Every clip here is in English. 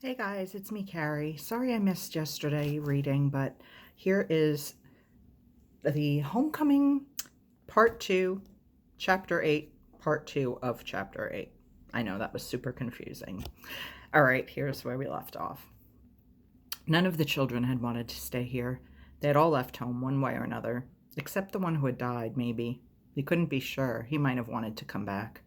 Hey guys, it's me, Kari. Sorry I missed yesterday reading, but here is the Homecoming Part 2, Chapter 8, Part 2 of Chapter 8. I know that was super confusing. All right, here's where we left off. None of the children had wanted to stay here. They had all left home one way or another, except the one who had died, maybe. We couldn't be sure. He might have wanted to come back.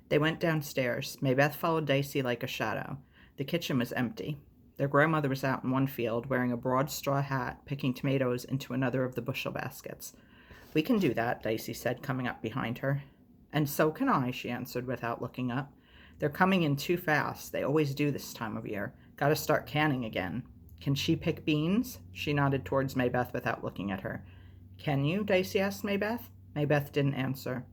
They went downstairs. Maybeth followed Dicey like a shadow. The kitchen was empty. Their grandmother was out in one field, wearing a broad straw hat, picking tomatoes into another of the bushel baskets. "We can do that," Dicey said, coming up behind her. "And so can I," she answered without looking up. "They're coming in too fast. They always do this time of year. Got to start canning again." "Can she pick beans?" She nodded towards Maybeth without looking at her. "Can you?" Dicey asked Maybeth. Maybeth didn't answer.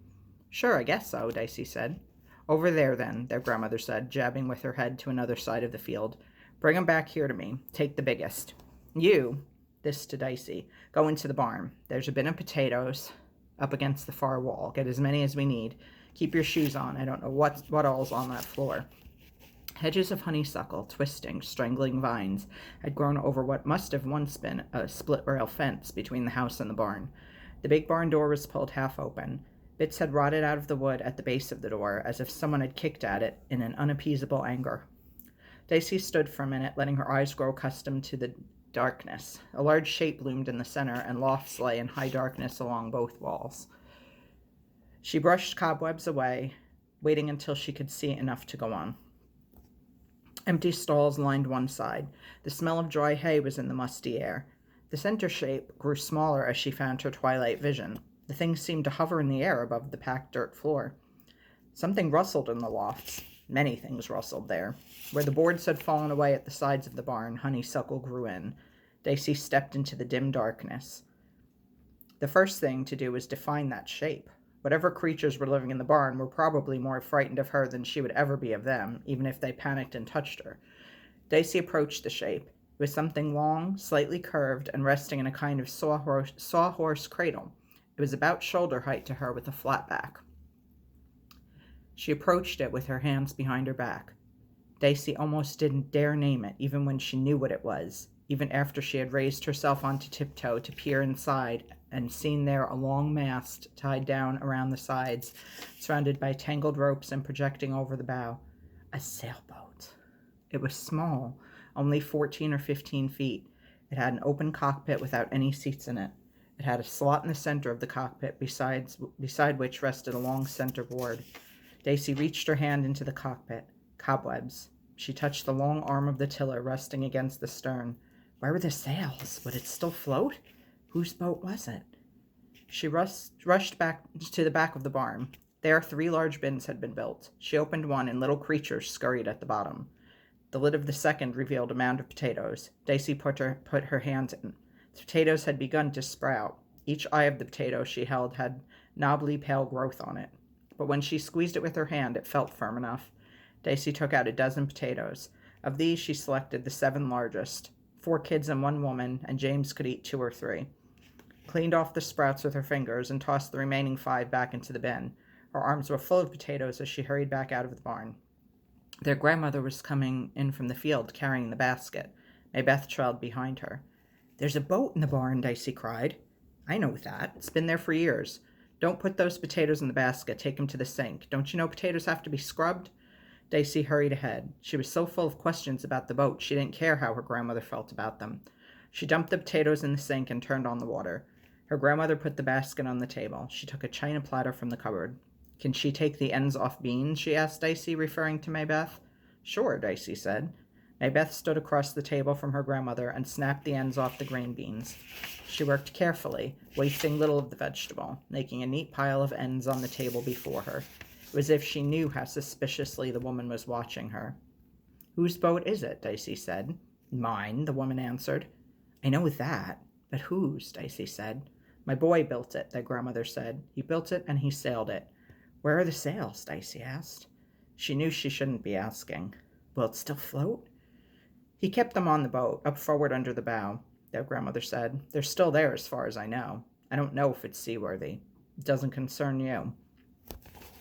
"Sure, I guess so," Dicey said. "Over there, then," their grandmother said, jabbing with her head to another side of the field. "Bring 'em back here to me. Take the biggest. You," this to Dicey, "go into the barn. There's a bin of potatoes up against the far wall. Get as many as we need. Keep your shoes on. I don't know what all's on that floor." Hedges of honeysuckle, twisting, strangling vines, had grown over what must have once been a split-rail fence between the house and the barn. The big barn door was pulled half open. Bits had rotted out of the wood at the base of the door, as if someone had kicked at it in an unappeasable anger. Dicey stood for a minute, letting her eyes grow accustomed to the darkness. A large shape loomed in the center, and lofts lay in high darkness along both walls. She brushed cobwebs away, waiting until she could see enough to go on. Empty stalls lined one side. The smell of dry hay was in the musty air. The center shape grew smaller as she found her twilight vision. The thing seemed to hover in the air above the packed dirt floor. Something rustled in the lofts. Many things rustled there. Where the boards had fallen away at the sides of the barn, honeysuckle grew in. Dicey stepped into the dim darkness. The first thing to do was to find that shape. Whatever creatures were living in the barn were probably more frightened of her than she would ever be of them, even if they panicked and touched her. Dicey approached the shape. It was something long, slightly curved, and resting in a kind of sawhorse cradle. It was about shoulder height to her, with a flat back. She approached it with her hands behind her back. Dicey almost didn't dare name it, even when she knew what it was, even after she had raised herself onto tiptoe to peer inside and seen there a long mast tied down around the sides, surrounded by tangled ropes and projecting over the bow. A sailboat. It was small, only 14 or 15 feet. It had an open cockpit without any seats in it. It had a slot in the center of the cockpit, beside which rested a long center board. Dicey reached her hand into the cockpit. Cobwebs. She touched the long arm of the tiller resting against the stern. Where were the sails? Would it still float? Whose boat was it? She rushed back to the back of the barn. There 3 large bins had been built. She opened one, and little creatures scurried at the bottom. The lid of the second revealed a mound of potatoes. Dicey put her hand in. The potatoes had begun to sprout. Each eye of the potato she held had knobbly pale growth on it. But when she squeezed it with her hand, it felt firm enough. Dicey took out a dozen potatoes. Of these, she selected the 7 largest. 4 kids and 1 woman, and James could eat 2 or 3. Cleaned off the sprouts with her fingers and tossed the remaining 5 back into the bin. Her arms were full of potatoes as she hurried back out of the barn. Their grandmother was coming in from the field, carrying the basket. Maybeth trailed behind her. "There's a boat in the barn," Dicey cried. "I know that. It's been there for years. Don't put those potatoes in the basket. Take them to the sink. Don't you know potatoes have to be scrubbed?" Dicey hurried ahead. She was so full of questions about the boat, she didn't care how her grandmother felt about them. She dumped the potatoes in the sink and turned on the water. Her grandmother put the basket on the table. She took a china platter from the cupboard. "Can she take the ends off beans?" she asked Dicey, referring to Maybeth. "Sure," Dicey said. Maybeth stood across the table from her grandmother and snapped the ends off the green beans. She worked carefully, wasting little of the vegetable, making a neat pile of ends on the table before her. It was as if she knew how suspiciously the woman was watching her. "Whose boat is it?" Dicey said. "Mine," the woman answered. "I know that, but whose?" Dicey said. "My boy built it," their grandmother said. "He built it and he sailed it." "Where are the sails?" Dicey asked. She knew she shouldn't be asking. "Will it still float?" "He kept them on the boat, up forward under the bow," their grandmother said. "They're still there as far as I know. I don't know if it's seaworthy. It doesn't concern you."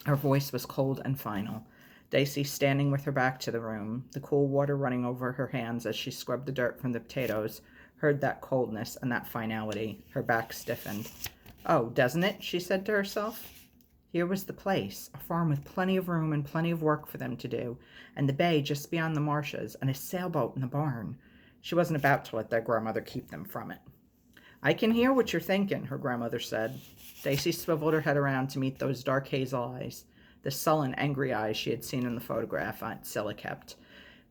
Her voice was cold and final. Daisy, standing with her back to the room, the cool water running over her hands as she scrubbed the dirt from the potatoes, heard that coldness and that finality. Her back stiffened. "Oh, doesn't it?" she said to herself. Here was the place, a farm with plenty of room and plenty of work for them to do, and the bay just beyond the marshes, and a sailboat in the barn. She wasn't about to let their grandmother keep them from it. "I can hear what you're thinking," her grandmother said. Daisy swiveled her head around to meet those dark hazel eyes, the sullen, angry eyes she had seen in the photograph Aunt Cilla kept.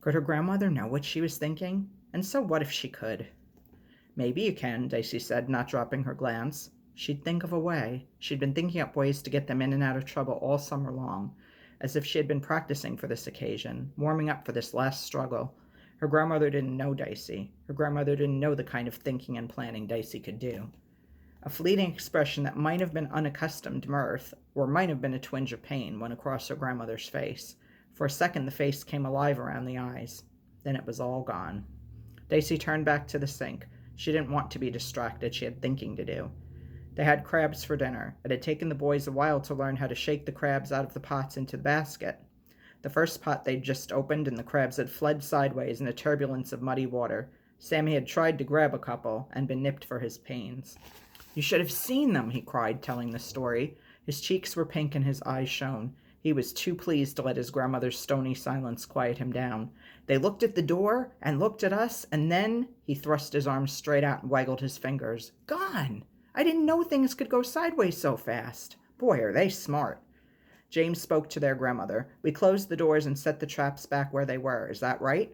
Could her grandmother know what she was thinking? And so what if she could? "Maybe you can," Daisy said, not dropping her glance. She'd think of a way. She'd been thinking up ways to get them in and out of trouble all summer long, as if she had been practicing for this occasion, warming up for this last struggle. Her grandmother didn't know Daisy. Her grandmother didn't know the kind of thinking and planning Daisy could do. A fleeting expression that might have been unaccustomed mirth, or might have been a twinge of pain, went across her grandmother's face. For a second the face came alive around the eyes. Then it was all gone. Daisy turned back to the sink. She didn't want to be distracted. She had thinking to do. They had crabs for dinner. It had taken the boys a while to learn how to shake the crabs out of the pots into the basket. The first pot they'd just opened, and the crabs had fled sideways in a turbulence of muddy water. Sammy had tried to grab a couple and been nipped for his pains. "You should have seen them," he cried, telling the story. His cheeks were pink and his eyes shone. He was too pleased to let his grandmother's stony silence quiet him down. "They looked at the door and looked at us, and then—" he thrust his arms straight out and waggled his fingers. "Gone! I didn't know things could go sideways so fast. Boy, are they smart." James spoke to their grandmother. "We closed the doors and set the traps back where they were. Is that right?"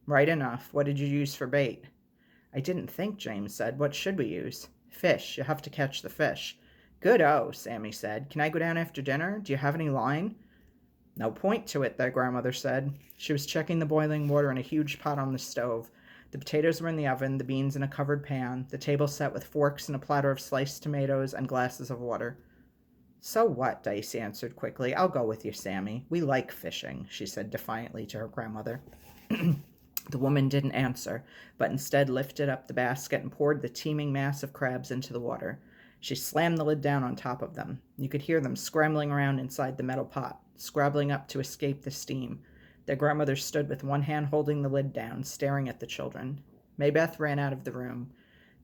"Right enough. What did you use for bait?" "I didn't think," James said. "What should we use?" "Fish. You have to catch the fish." "Good-o," Sammy said. "Can I go down after dinner? Do you have any line?" "No point to it," their grandmother said. She was checking the boiling water in a huge pot on the stove. The potatoes were in the oven, the beans in a covered pan, the table set with forks and a platter of sliced tomatoes and glasses of water. "So what?" Daisy answered quickly. "I'll go with you, Sammy. We like fishing," she said defiantly to her grandmother. The woman didn't answer, but instead lifted up the basket and poured the teeming mass of crabs into the water. She slammed the lid down on top of them. You could hear them scrambling around inside the metal pot, scrabbling up to escape the steam. Their grandmother stood with one hand holding the lid down, staring at the children. Maybeth ran out of the room.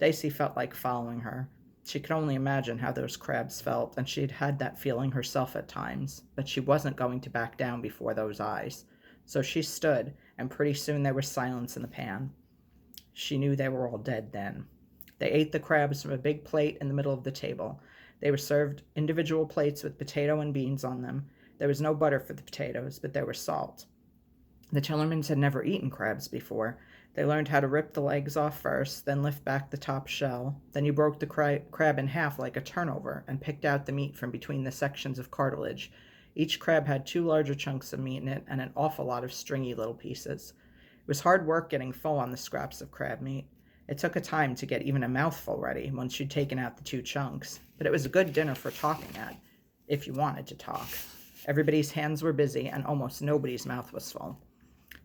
Daisy felt like following her. She could only imagine how those crabs felt, and she had had that feeling herself at times, but she wasn't going to back down before those eyes. So she stood, and pretty soon there was silence in the pan. She knew they were all dead then. They ate the crabs from a big plate in the middle of the table. They were served individual plates with potato and beans on them. There was no butter for the potatoes, but there was salt. The Tillermans had never eaten crabs before. They learned how to rip the legs off first, then lift back the top shell. Then you broke the crab in half like a turnover and picked out the meat from between the sections of cartilage. Each crab had 2 larger chunks of meat in it and an awful lot of stringy little pieces. It was hard work getting full on the scraps of crab meat. It took a time to get even a mouthful ready once you'd taken out the 2 chunks, but it was a good dinner for talking at, if you wanted to talk. Everybody's hands were busy, and almost nobody's mouth was full.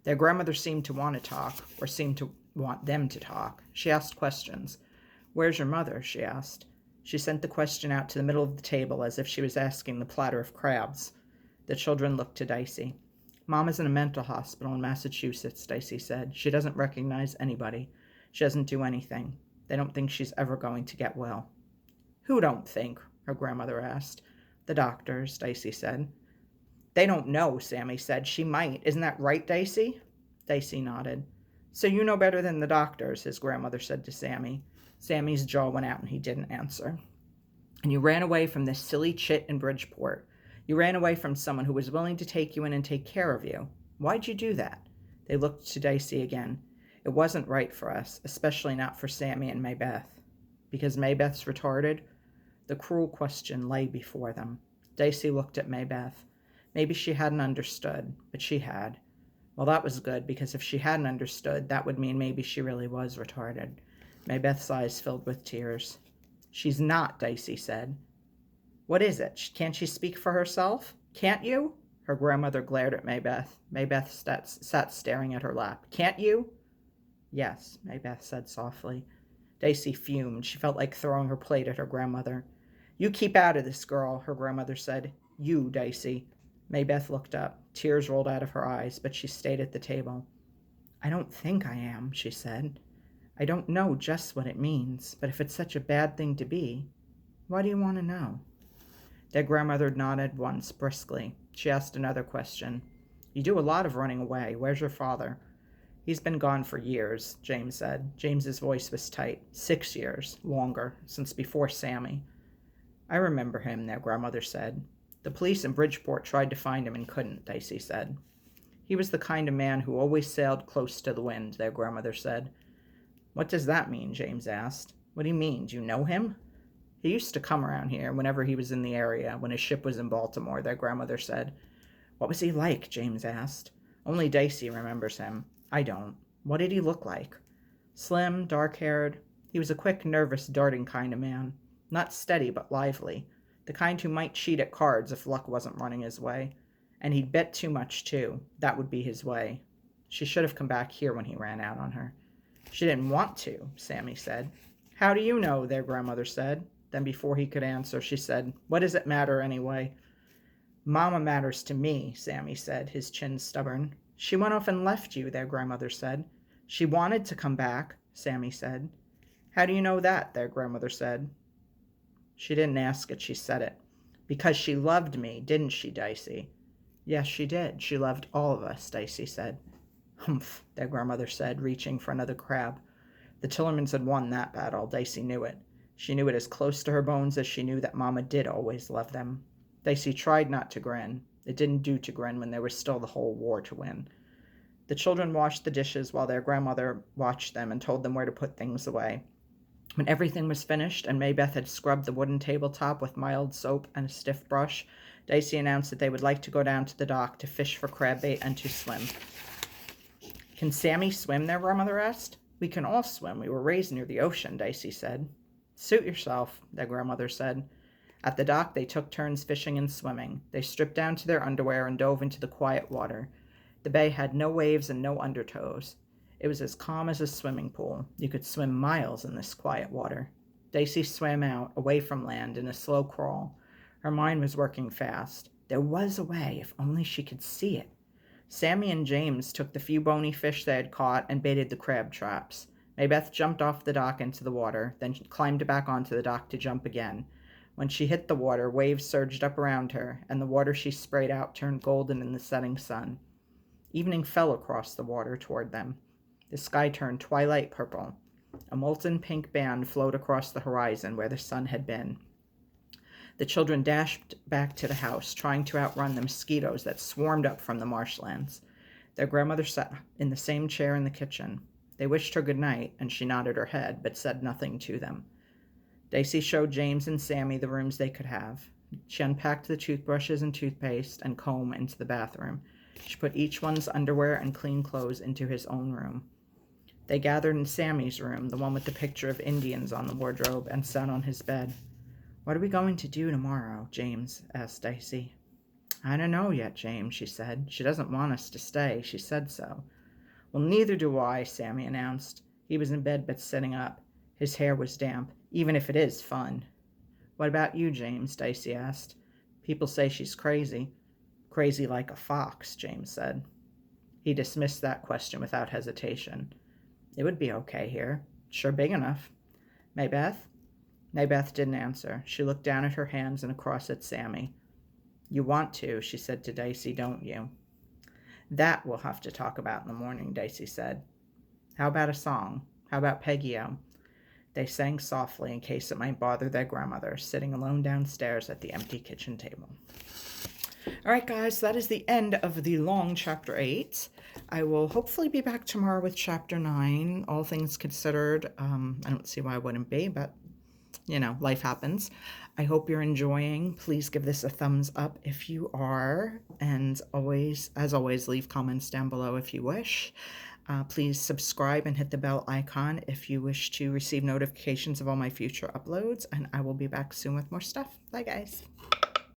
Their grandmother seemed to want to talk, or seemed to want them to talk. She asked questions. "Where's your mother?" she asked. She sent the question out to the middle of the table as if she was asking the platter of crabs. The children looked to Daisy. "Mama's in a mental hospital in Massachusetts," Daisy said. "She doesn't recognize anybody. She doesn't do anything. They don't think she's ever going to get well." "Who don't think?" her grandmother asked. "The doctors," Daisy said. "They don't know," Sammy said. "She might. Isn't that right, Daisy?" Daisy nodded. "So you know better than the doctors," his grandmother said to Sammy. Sammy's jaw went out and he didn't answer. "And you ran away from this silly chit in Bridgeport. You ran away from someone who was willing to take you in and take care of you. Why'd you do that?" They looked to Daisy again. "It wasn't right for us, especially not for Sammy and Maybeth." "Because Maybeth's retarded?" The cruel question lay before them. Daisy looked at Maybeth. Maybe she hadn't understood, but she had. Well, that was good, because if she hadn't understood, that would mean maybe she really was retarded. Maybeth's eyes filled with tears. "She's not," Daisy said. "What is it? Can't she speak for herself? Can't you?" Her grandmother glared at Maybeth. Maybeth sat staring at her lap. "Can't you?" "Yes," Maybeth said softly. Daisy fumed. She felt like throwing her plate at her grandmother. "You keep out of this, girl," her grandmother said. "You, Daisy." Maybeth looked up. Tears rolled out of her eyes, but she stayed at the table. I don't think I am, she said. I don't know just what it means, but if it's such a bad thing to be, why do you want to know? Their grandmother nodded once briskly. She asked another question. You do a lot of running away. Where's your father? He's been gone for years, James said. James's voice was tight. 6 years, longer, since before Sammy. I remember him, their grandmother said. The police in Bridgeport tried to find him and couldn't, Dicey said. He was the kind of man who always sailed close to the wind, their grandmother said. What does that mean? James asked. What do you mean? Do you know him? He used to come around here whenever he was in the area, when his ship was in Baltimore, their grandmother said. What was he like? James asked. Only Dicey remembers him. I don't. What did he look like? Slim, dark-haired. He was a quick, nervous, darting kind of man. Not steady, but lively. The kind who might cheat at cards if luck wasn't running his way. And he'd bet too much, too. That would be his way. She should have come back here when he ran out on her. She didn't want to, Sammy said. How do you know? Their grandmother said. Then before he could answer, she said, What does it matter anyway? Mama matters to me, Sammy said, his chin stubborn. She went off and left you, their grandmother said. She wanted to come back, Sammy said. How do you know that? Their grandmother said. She didn't ask it, she said it. Because she loved me, didn't she, Dicey? Yes, she did. She loved all of us, Dicey said. Humph, their grandmother said, reaching for another crab. The Tillermans had won that battle. Dicey knew it. She knew it as close to her bones as she knew that Mama did always love them. Dicey tried not to grin. It didn't do to grin when there was still the whole war to win. The children washed the dishes while their grandmother watched them and told them where to put things away. When everything was finished and Maybeth had scrubbed the wooden tabletop with mild soap and a stiff brush, Dicey announced that they would like to go down to the dock to fish for crab bait and to swim. Can Sammy swim? Their grandmother asked. We can all swim. We were raised near the ocean, Dicey said. Suit yourself, their grandmother said. At the dock, they took turns fishing and swimming. They stripped down to their underwear and dove into the quiet water. The bay had no waves and no undertows. It was as calm as a swimming pool. You could swim miles in this quiet water. Dicey swam out, away from land, in a slow crawl. Her mind was working fast. There was a way, if only she could see it. Sammy and James took the few bony fish they had caught and baited the crab traps. Maybeth jumped off the dock into the water, then climbed back onto the dock to jump again. When she hit the water, waves surged up around her, and the water she sprayed out turned golden in the setting sun. Evening fell across the water toward them. The sky turned twilight purple. A molten pink band flowed across the horizon where the sun had been. The children dashed back to the house, trying to outrun the mosquitoes that swarmed up from the marshlands. Their grandmother sat in the same chair in the kitchen. They wished her good night, and she nodded her head, but said nothing to them. Dicey showed James and Sammy the rooms they could have. She unpacked the toothbrushes and toothpaste and comb into the bathroom. She put each one's underwear and clean clothes into his own room. They gathered in Sammy's room, the one with the picture of Indians on the wardrobe, and sat on his bed. What are we going to do tomorrow? James asked Dicey. I don't know yet, James, she said. She doesn't want us to stay. She said so. Well, neither do I, Sammy announced. He was in bed but sitting up. His hair was damp, even if it is fun. What about you, James? Dicey asked. People say she's crazy. Crazy like a fox, James said. He dismissed that question without hesitation. It would be okay here. Sure big enough. Maybeth? Maybeth didn't answer. She looked down at her hands and across at Sammy. You want to, she said to Dicey, don't you? That we'll have to talk about in the morning, Dicey said. How about a song? How about Peggy-O? They sang softly in case it might bother their grandmother, sitting alone downstairs at the empty kitchen table. All right, guys, that is the end of the long Chapter 8. I will hopefully be back tomorrow with Chapter 9, all things considered. I don't see why I wouldn't be, but, you know, life happens. I hope you're enjoying. Please give this a thumbs up if you are. And always, as always, leave comments down below if you wish. Please subscribe and hit the bell icon if you wish to receive notifications of all my future uploads. And I will be back soon with more stuff. Bye, guys.